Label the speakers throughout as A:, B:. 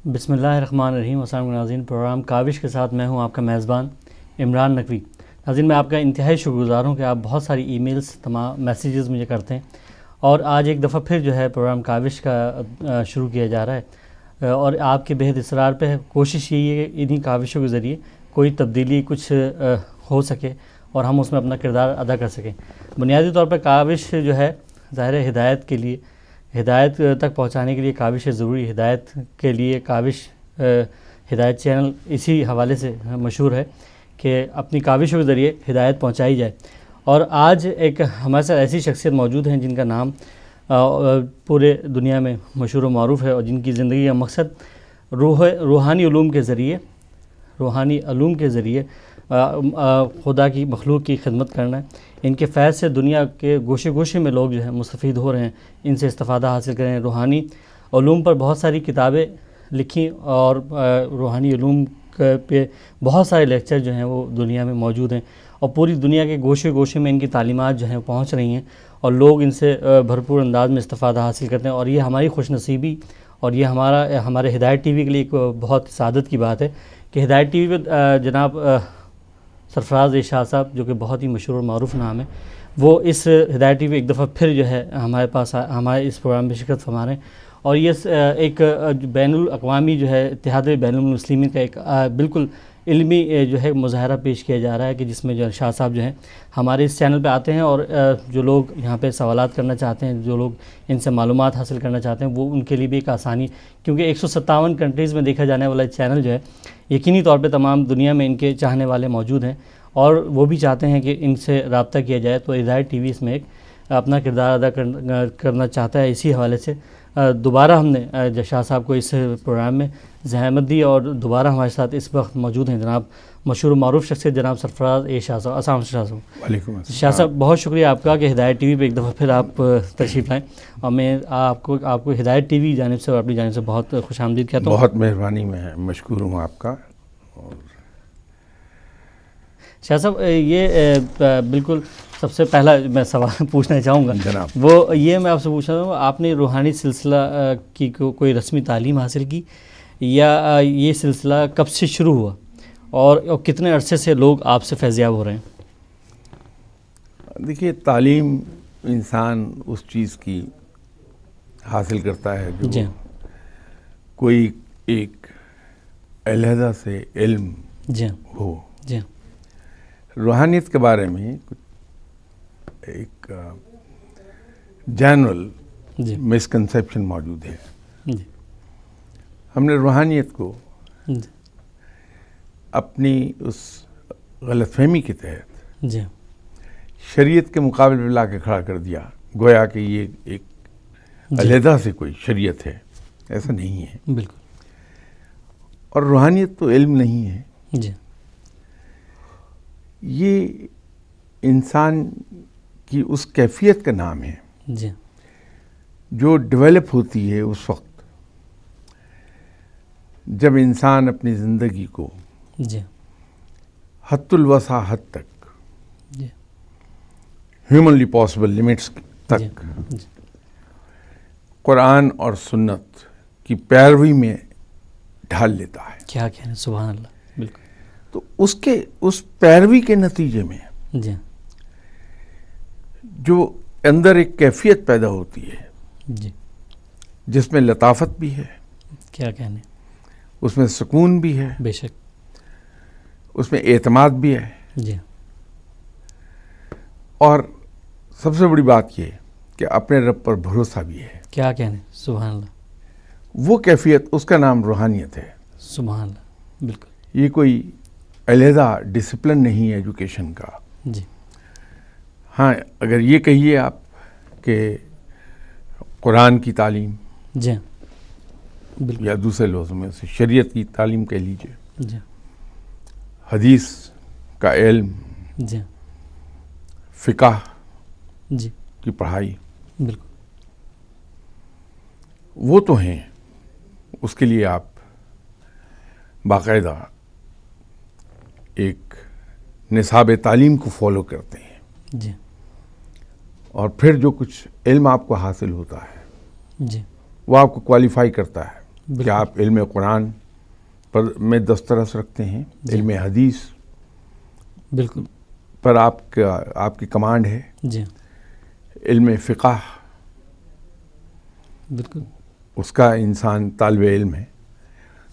A: بسم اللہ الرحمن الرحیم۔ السلام علیکم ناظرین، پروگرام کاوش کے ساتھ میں ہوں آپ کا میزبان عمران نقوی۔ ناظرین، میں آپ کا انتہائی شکر گزار ہوں کہ آپ بہت ساری ای میلز، تمام میسیجز مجھے کرتے ہیں، اور آج ایک دفعہ پھر جو ہے پروگرام کاوش کا شروع کیا جا رہا ہے، اور آپ کے بہت اصرار پہ کوشش یہی ہے کہ انہی کاوشوں کے ذریعے کوئی تبدیلی کچھ ہو سکے اور ہم اس میں اپنا کردار ادا کر سکیں۔ بنیادی طور پر کاوش جو ہے ظاہر ہے ہدایت کے لیے، ہدایت تک پہنچانے کے لیے کاوش ضروری، ہدایت کے لیے کاوش ہدایت چینل اسی حوالے سے مشہور ہے کہ اپنی کاوشوں کے ذریعے ہدایت پہنچائی جائے۔ اور آج ایک ہمارے ساتھ ایسی شخصیت موجود ہیں جن کا نام پورے دنیا میں مشہور و معروف ہے، اور جن کی زندگی کا مقصد روحانی علوم کے ذریعے خدا کی مخلوق کی خدمت کرنا ہے۔ ان کے فیض سے دنیا کے گوشے گوشے میں لوگ جو ہیں مستفید ہو رہے ہیں، ان سے استفادہ حاصل کر رہے ہیں۔ روحانی علوم پر بہت ساری کتابیں لکھی، اور روحانی علوم پہ بہت سارے لیکچر جو ہیں وہ دنیا میں موجود ہیں، اور پوری دنیا کے گوشے گوشے میں ان کی تعلیمات جو ہیں پہنچ رہی ہیں، اور لوگ ان سے بھرپور انداز میں استفادہ حاصل کرتے ہیں۔ اور یہ ہماری خوش نصیبی، اور یہ ہمارے ہدایت ٹی وی کے لیے ایک بہت سعادت کی بات ہے کہ ہدایت ٹی وی پہ جناب سرفراز اے شاہ صاحب، جو کہ بہت ہی مشہور و معروف نام ہے، وہ اس ہدایت ٹی وی ایک دفعہ پھر جو ہے ہمارے پاس ہمارے اس پروگرام میں شرکت فرما رہے ہیں، اور یہ ایک بین الاقوامی جو ہے اتحاد بین المسلمین کا ایک بالکل علمی جو ہے مظاہرہ پیش کیا جا رہا ہے، کہ جس میں جو شاہ صاحب جو ہیں ہمارے اس چینل پہ آتے ہیں، اور جو لوگ یہاں پہ سوالات کرنا چاہتے ہیں، جو لوگ ان سے معلومات حاصل کرنا چاہتے ہیں، وہ ان کے لیے بھی ایک آسانی، کیونکہ 157 کنٹریز میں دیکھا جانے والا چینل جو ہے یقینی طور پہ تمام دنیا میں ان کے چاہنے والے موجود ہیں، اور وہ بھی چاہتے ہیں کہ ان سے رابطہ کیا جائے۔ تو ہدایت ٹی وی اس میں ایک اپنا کردار ادا کرنا چاہتا ہے۔ اسی حوالے سے دوبارہ ہم نے شاہ صاحب کو اس پروگرام میں زحمت دی، اور دوبارہ ہمارے ساتھ اس وقت موجود ہیں جناب مشہور و معروف شخصیت جناب سرفراز اے شاہ صاحب۔ السلام علیکم شاہ صاحب۔
B: وعلیکم السلام
A: شاہ صاحب، بہت شکریہ آپ کا کہ ہدایت ٹی وی پہ ایک دفعہ پھر آپ تشریف لائیں، اور میں آپ کو ہدایت ٹی وی جانب سے اور اپنی جانب سے بہت خوش آمدید کہتا ہوں۔
B: بہت مہربانی، میں مشکور ہوں آپ کا۔
A: شاہ صاحب، یہ بالکل سب سے پہلا میں سوال پوچھنا چاہوں گا
B: جناب،
A: وہ یہ میں آپ سے پوچھ رہا ہوں، آپ نے روحانی سلسلہ کی کوئی رسمی تعلیم حاصل کی، یا یہ سلسلہ کب سے شروع ہوا، اور کتنے عرصے سے لوگ آپ سے فیضیاب ہو رہے ہیں؟
B: دیکھیے، تعلیم انسان اس چیز کی حاصل کرتا ہے جو
A: جی
B: کوئی ایک علیحدہ سے علم
A: جی
B: ہو۔
A: جی
B: روحانیت کے بارے میں ایک جنرل
A: جی
B: مسکنسیپشن موجود ہے۔
A: جی
B: ہم نے روحانیت کو
A: جی
B: اپنی اس غلط فہمی کے تحت
A: جی
B: شریعت کے مقابلے میں لا کے کھڑا کر دیا، گویا کہ یہ ایک علیحدہ سے کوئی شریعت ہے۔ ایسا نہیں ہے،
A: بالکل۔
B: اور روحانیت تو علم نہیں ہے،
A: جی
B: یہ انسان کی اس کیفیت کا نام ہے
A: جی
B: جو ڈیولپ ہوتی ہے اس وقت جب انسان اپنی زندگی کو
A: جی
B: حد الوسع حد تک،
A: جی
B: ہیومنلی پاسبل لمٹس تک
A: جی
B: قرآن اور سنت کی پیروی میں ڈھال لیتا ہے۔
A: کیا کہنا، سبحان اللہ، بالکل۔
B: تو اس پیروی کے نتیجے میں
A: جی
B: جو اندر ایک کیفیت پیدا ہوتی ہے
A: جی
B: جس میں لطافت بھی ہے،
A: کیا کہنے،
B: اس میں سکون بھی ہے،
A: بے شک۔
B: اس میں اعتماد بھی ہے،
A: جی
B: اور سب سے بڑی بات یہ کہ اپنے رب پر بھروسہ بھی ہے۔
A: کیا کہنے، سبحان اللہ،
B: وہ کیفیت، اس کا نام روحانیت ہے۔
A: سبحان اللہ، بالکل۔
B: یہ کوئی علیحدہ ڈسپلن نہیں ہے ایجوکیشن کا۔
A: جی
B: ہاں، اگر یہ کہیے آپ کہ قرآن کی تعلیم،
A: جی بالکل،
B: یا دوسرے لفظوں میں اسے شریعت کی تعلیم کہہ لیجیے،
A: جی
B: حدیث کا علم،
A: جی
B: فقہ
A: جی
B: کی پڑھائی،
A: بالکل،
B: وہ تو ہیں، اس کے لیے آپ باقاعدہ ایک نصاب تعلیم کو فالو کرتے ہیں،
A: جی
B: اور پھر جو کچھ علم آپ کو حاصل ہوتا ہے
A: جی
B: وہ آپ کو کوالیفائی کرتا ہے کہ آپ علم قرآن پر میں دسترس رکھتے ہیں، علم حدیث
A: بالکل
B: پر آپ کی کمانڈ ہے،
A: جی
B: علم فقہ
A: بالکل
B: اس کا انسان طالب علم ہے،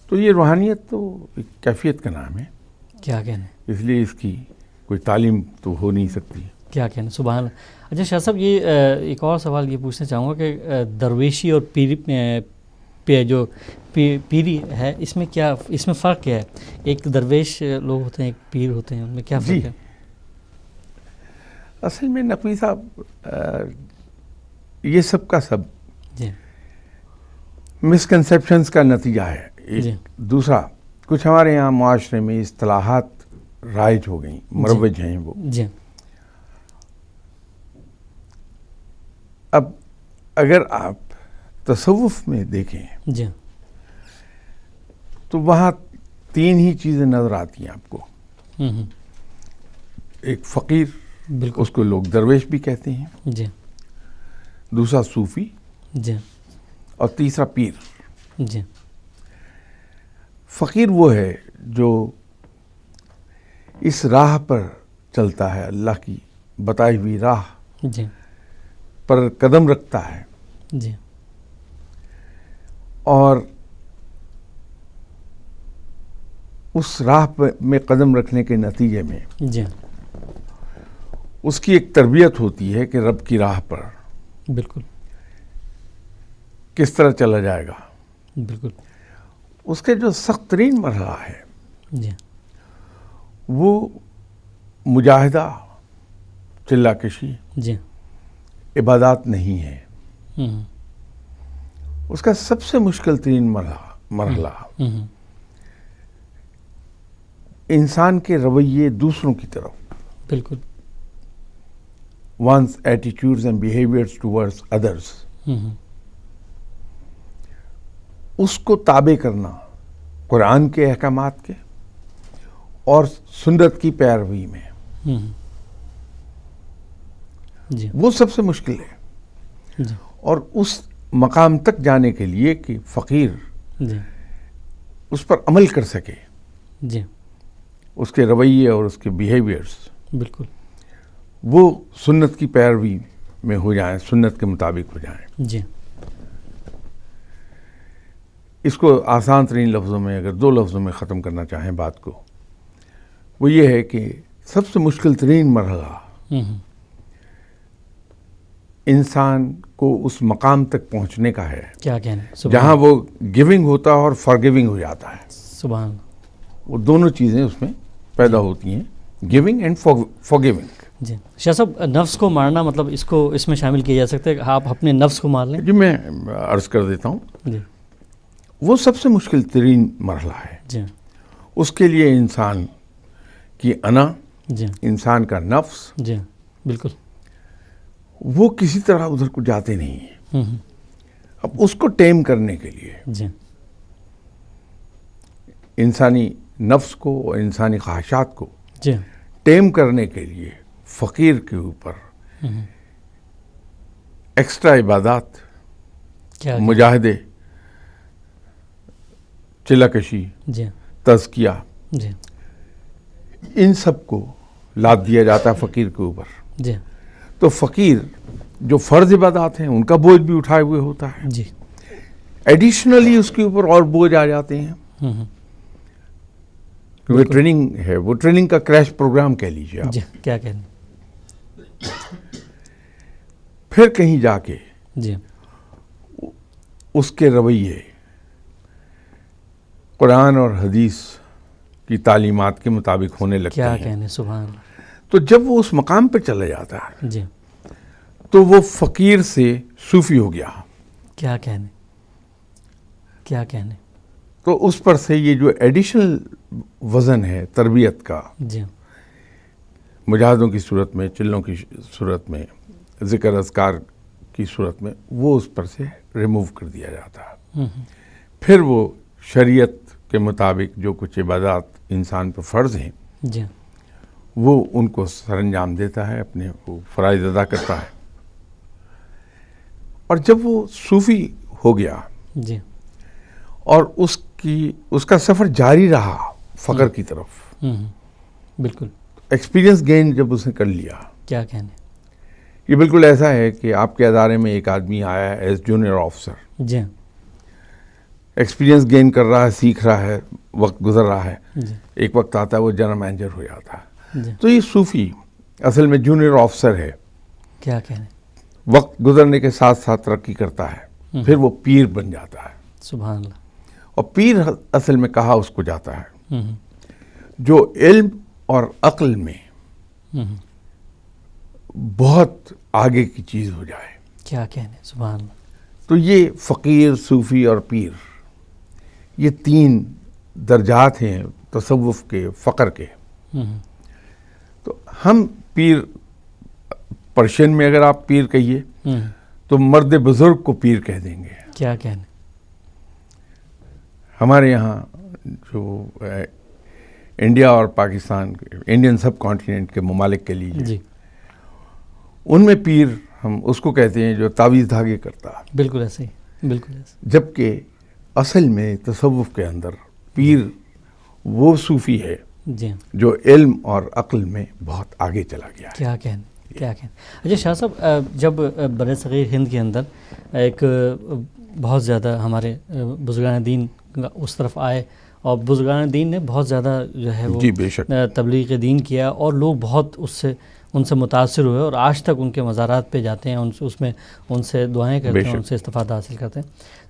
B: تو یہ روحانیت تو ایک کیفیت کا نام ہے،
A: کیا کہنے،
B: اس لیے اس کی کوئی تعلیم تو ہو نہیں سکتی.
A: کیا کہنے، سبحان اللہ. اچھا شاہ صاحب، یہ ایک اور سوال یہ پوچھنا چاہوں گا کہ درویشی اور پیری ہے، اس میں کیا، اس میں فرق کیا ہے؟ ایک درویش لوگ ہوتے ہیں، ایک پیر ہوتے ہیں، ان میں کیا فرق ہے؟
B: اصل میں نقوی صاحب یہ سب کا سب
A: جی
B: مسکنسیپشنز کا نتیجہ ہے. ایک دوسرا، کچھ ہمارے یہاں معاشرے میں اصطلاحات رائج ہو گئیں، مروج ہیں وہ.
A: جی
B: اب اگر آپ تصوف میں دیکھیں
A: جی
B: تو وہاں 3 ہی چیزیں نظر آتی ہیں آپ کو. ایک فقیر،
A: بالکل،
B: اس کو لوگ درویش بھی کہتے ہیں.
A: جی
B: دوسرا صوفی،
A: جی
B: اور تیسرا پیر.
A: جی
B: فقیر وہ ہے جو اس راہ پر چلتا ہے، اللہ کی بتائی ہوئی راہ
A: جی
B: پر قدم رکھتا ہے،
A: جی
B: اور اس راہ میں قدم رکھنے کے نتیجے میں
A: جی
B: اس کی ایک تربیت ہوتی ہے کہ رب کی راہ پر
A: بالکل
B: کس طرح چلا جائے گا.
A: بالکل
B: اس کے جو سخت ترین مرحلہ ہے
A: جی
B: وہ مجاہدہ، چلہ کشی،
A: جی
B: عبادات نہیں ہے. اس کا سب سے مشکل ترین مرحلہ انسان کے رویے دوسروں کی طرف،
A: بالکل
B: one's attitudes and behaviors towards others، اس کو تابع کرنا قرآن کے احکامات کے اور سنت کی پیروی میں،
A: جی
B: وہ سب سے مشکل ہے.
A: جی
B: اور اس مقام تک جانے کے لیے کہ فقیر
A: جی
B: اس پر عمل کر سکے،
A: جی
B: اس کے رویے اور اس کے بیہیویئرز
A: بالکل
B: وہ سنت کی پیروی میں ہو جائیں، سنت کے مطابق ہو جائیں.
A: جی
B: اس کو آسان ترین لفظوں میں اگر 2 لفظوں میں ختم کرنا چاہیں بات کو، وہ یہ ہے کہ سب سے مشکل ترین مرحلہ انسان کو اس مقام تک پہنچنے کا ہے
A: کیا کہنے،
B: جہاں وہ گیونگ ہوتا ہے اور فارگیونگ ہو جاتا ہے.
A: سبحان اللہ.
B: وہ دونوں چیزیں اس میں پیدا ہوتی ہیں، گیونگ اینڈ فارگیونگ.
A: جی شاہ صاحب، نفس کو مارنا مطلب اس میں شامل کیا جا سکتا ہے کہ آپ اپنے نفس کو مار لیں؟
B: جی میں عرض کر دیتا ہوں،
A: جی
B: وہ سب سے مشکل ترین مرحلہ ہے.
A: جی
B: اس کے لیے انسان کی انا،
A: جی
B: انسان کا نفس،
A: جی بالکل
B: وہ کسی طرح ادھر کو جاتے نہیں ہیں. اب اس کو ٹیم کرنے کے لیے
A: جی
B: انسانی نفس کو اور انسانی خواہشات کو
A: جی
B: ٹیم کرنے کے لیے فقیر کے اوپر ایکسٹرا عبادات،
A: کیا
B: مجاہدے، چلہ کشی،
A: جی
B: تزکیہ،
A: جی
B: ان سب کو لاد دیا جاتا ہے فقیر کے اوپر.
A: جی
B: تو فقیر جو فرض عبادات ہیں ان کا بوجھ بھی اٹھائے ہوئے ہوتا ہے،
A: جی
B: ایڈیشنلی اس کے اوپر اور بوجھ آ جاتے ہیں. وہ ٹریننگ ہے، وہ ٹریننگ کا کریش پروگرام کہہ لیجیے آپ.
A: جی کیا کہنے.
B: پھر کہیں جا کے
A: جی
B: اس کے رویے قرآن اور حدیث کی تعلیمات کے مطابق ہونے لگتے
A: کیا
B: ہیں.
A: کہنے، سبحان اللہ.
B: تو جب وہ اس مقام پہ چلا جاتا ہے
A: جی
B: تو وہ فقیر سے صوفی ہو گیا.
A: کیا کہنے، کیا کہنے.
B: تو اس پر سے یہ جو ایڈیشنل وزن ہے تربیت کا،
A: جی
B: مجاہدوں کی صورت میں، چلوں کی صورت میں، ذکر اذکار کی صورت میں، وہ اس پر سے ریموو کر دیا جاتا ہے. پھر وہ شریعت کے مطابق جو کچھ عبادات انسان پر فرض ہیں
A: جی
B: وہ ان کو سر انجام دیتا ہے، اپنے وہ فرائض ادا کرتا ہے. اور جب وہ صوفی ہو گیا
A: جی
B: اور اس کا سفر جاری رہا فقر کی طرف.
A: بالکل.
B: ایکسپیرینس گین جب اس نے کر لیا,
A: کیا کہنے.
B: یہ بالکل ایسا ہے کہ آپ کے ادارے میں ایک آدمی آیا ہے ایز جونیئر آفیسر.
A: جی.
B: ایکسپیرینس گین کر رہا ہے, سیکھ رہا ہے, وقت گزر رہا ہے.
A: جی.
B: ایک وقت آتا ہے وہ جنرل مینیجر ہو جاتا ہے.
A: جی.
B: تو یہ صوفی اصل میں جونیئر آفیسر ہے.
A: کیا کہنے.
B: وقت گزرنے کے ساتھ ساتھ ترقی کرتا ہے, پھر وہ پیر بن جاتا ہے.
A: سبحان اللہ.
B: اور پیر اصل میں کہا اس کو جاتا ہے جو علم اور عقل میں بہت آگے کی چیز ہو جائے.
A: کیا کہنے. سبحان اللہ. تو
B: یہ فقیر, صوفی اور پیر, یہ 3 درجات ہیں تصوف کے, فقر کے. تو ہم پیر, پرشین میں اگر آپ پیر کہیے تو مرد بزرگ کو پیر کہہ دیں گے.
A: کیا کہنے.
B: ہمارے یہاں جو انڈیا اور پاکستان, انڈین سب کانٹیننٹ کے ممالک کے لیے
A: جی,
B: ان میں پیر ہم اس کو کہتے ہیں جو تعویذ دھاگے کرتا.
A: بالکل ایسے ہی, بالکل ایسے.
B: جبکہ اصل میں تصوف کے اندر پیر وہ صوفی ہے
A: جی
B: جو علم اور عقل میں بہت آگے چلا گیا ہے.
A: کیا کہنے. کیا کہنے. اچھا شاہ صاحب, جب بر صغیر ہند کے اندر ایک بہت زیادہ ہمارے بزرگان دین اس طرف آئے, اور بزرگان دین نے بہت زیادہ جو ہے وہ
B: جی بے شک
A: تبلیغ دین کیا, اور لوگ بہت ان سے متاثر ہوئے, اور آج تک ان کے مزارات پہ جاتے ہیں, اس میں ان سے دعائیں کرتے ہیں, ان سے استفادہ حاصل کرتے ہیں.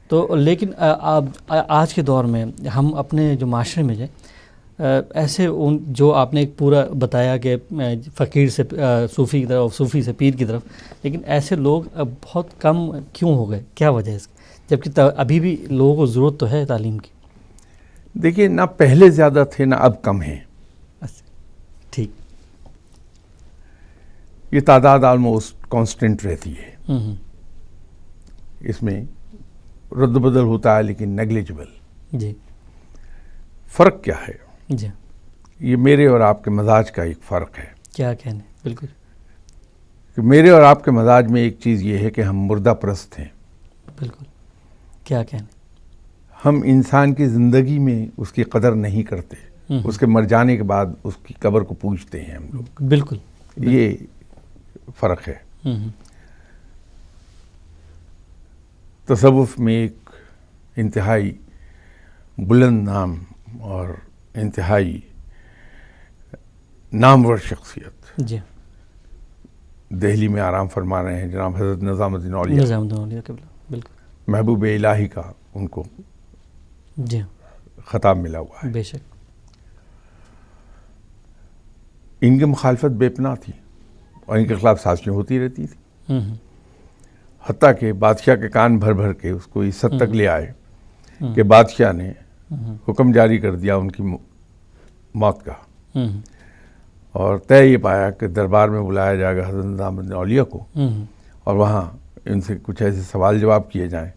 A: تو لیکن آج کے دور میں ہم اپنے جو معاشرے میں ایسے جو آپ نے ایک پورا بتایا کہ فقیر سے صوفی کی طرف, صوفی سے پیر کی طرف, لیکن ایسے لوگ اب بہت کم کیوں ہو گئے, کیا وجہ ہے اس کی, جبکہ ابھی بھی لوگوں کو ضرورت تو ہے تعلیم کی.
B: دیکھیے, نہ پہلے زیادہ تھے نہ اب کم ہیں.
A: ٹھیک.
B: یہ تعداد آلموسٹ کانسٹنٹ رہتی ہے, اس میں رد و بدل ہوتا ہے لیکن نیگلیجبل.
A: جی.
B: فرق کیا ہے؟
A: جی.
B: یہ میرے اور آپ کے مزاج کا ایک فرق ہے.
A: کیا کہنے. بالکل.
B: کہ میرے اور آپ کے مزاج میں ایک چیز یہ ہے کہ ہم مردہ پرست ہیں.
A: بالکل. کیا کہنے.
B: ہم انسان کی زندگی میں اس کی قدر نہیں کرتے, اس کے مر جانے کے بعد اس کی قبر کو پوجتے ہیں ہم لوگ.
A: بالکل.
B: یہ فرق ہے. تصوف میں ایک انتہائی بلند نام اور انتہائی نامور شخصیت
A: جی
B: دہلی میں آرام فرما رہے ہیں, جناب حضرت نظام الدین اولیاء.
A: بالکل.
B: محبوب الہی کا ان کو
A: جی
B: خطاب ملا ہوا ہے.
A: بے شک.
B: ان کی مخالفت بے پناہ تھی اور ان کے خلاف سازشیں ہوتی رہتی تھی, حتیٰ کہ بادشاہ کے کان بھر بھر کے اس کو اس حد تک لے آئے کہ بادشاہ نے حکم جاری کر دیا ان کی موت کا, اور طے یہ پایا کہ دربار میں بلایا جائے گا حضرت نظام الدین اولیاء کو, اور وہاں ان سے کچھ ایسے سوال جواب کیے جائیں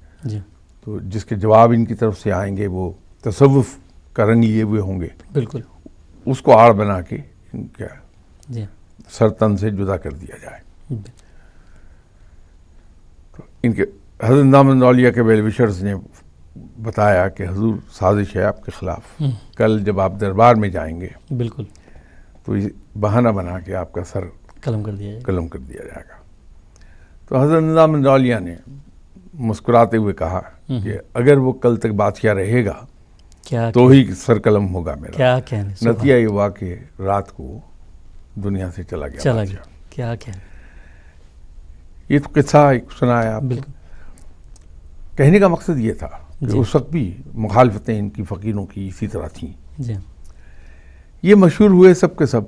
B: تو جس کے جواب ان کی طرف سے آئیں گے وہ تصوف کا رنگ لیے ہوئے ہوں گے. بالکل. اس کو آڑ بنا کے ان کا سر تن سے جدا کر دیا جائے. تو ان کے حضرت نظام الدین اولیاء کے ویل وشرز نے بتایا کہ حضور سازش ہے آپ کے خلاف, کل جب آپ دربار میں جائیں گے
A: بالکل
B: تو بہانہ بنا کے آپ کا سر
A: قلم کر دیا
B: جائے گا. تو حضرت نظام الدین اولیاء نے مسکراتے ہوئے کہا کہ اگر وہ کل تک بادشاہ رہے گا تو ہی سر قلم ہوگا میرا.
A: کیا کہنے.
B: نتیجہ یہ ہوا کہ رات کو دنیا سے چلا گیا.
A: کیا کہنے.
B: یہ تو قصہ ایک سنایا آپ. بالکل. کہنے کا مقصد یہ تھا کہ اس وقت بھی مخالفتیں ان کی فقیروں کی اسی طرح تھیں. یہ مشہور ہوئے سب کے سب,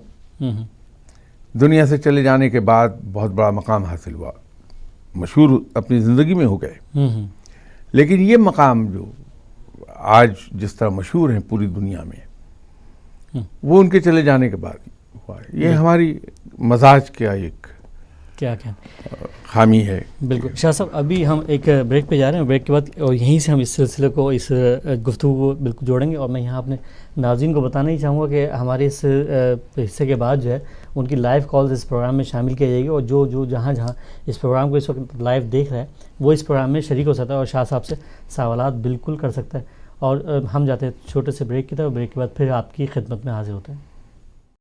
B: دنیا سے چلے جانے کے بعد بہت بڑا مقام حاصل ہوا, مشہور اپنی زندگی میں ہو گئے, لیکن یہ مقام جو آج جس طرح مشہور ہیں پوری دنیا میں وہ ان کے چلے جانے کے بعد ہوا. یہ ہماری مزاج کا ایک
A: کیا کہنا
B: خامی ہے.
A: بالکل. شاہ صاحب ابھی ہم ایک بریک پہ جا رہے ہیں, بریک کے بعد اور یہیں سے ہم اس سلسلے کو, اس گفتگو کو بالکل جوڑیں گے. اور میں یہاں اپنے ناظرین کو بتانا ہی چاہوں گا کہ ہمارے اس حصے کے بعد جو ہے ان کی لائیو کالز اس پروگرام میں شامل کی جائے گی, اور جو جہاں اس پروگرام کو اس وقت لائیو دیکھ رہا ہے وہ اس پروگرام میں شریک ہو سکتا ہے اور شاہ صاحب سے سوالات بالکل کر سکتا ہے. اور ہم جاتے ہیں چھوٹے سے بریک کی طرف، بریک کے بعد پھر آپ کی خدمت میں حاضر ہوتے ہیں۔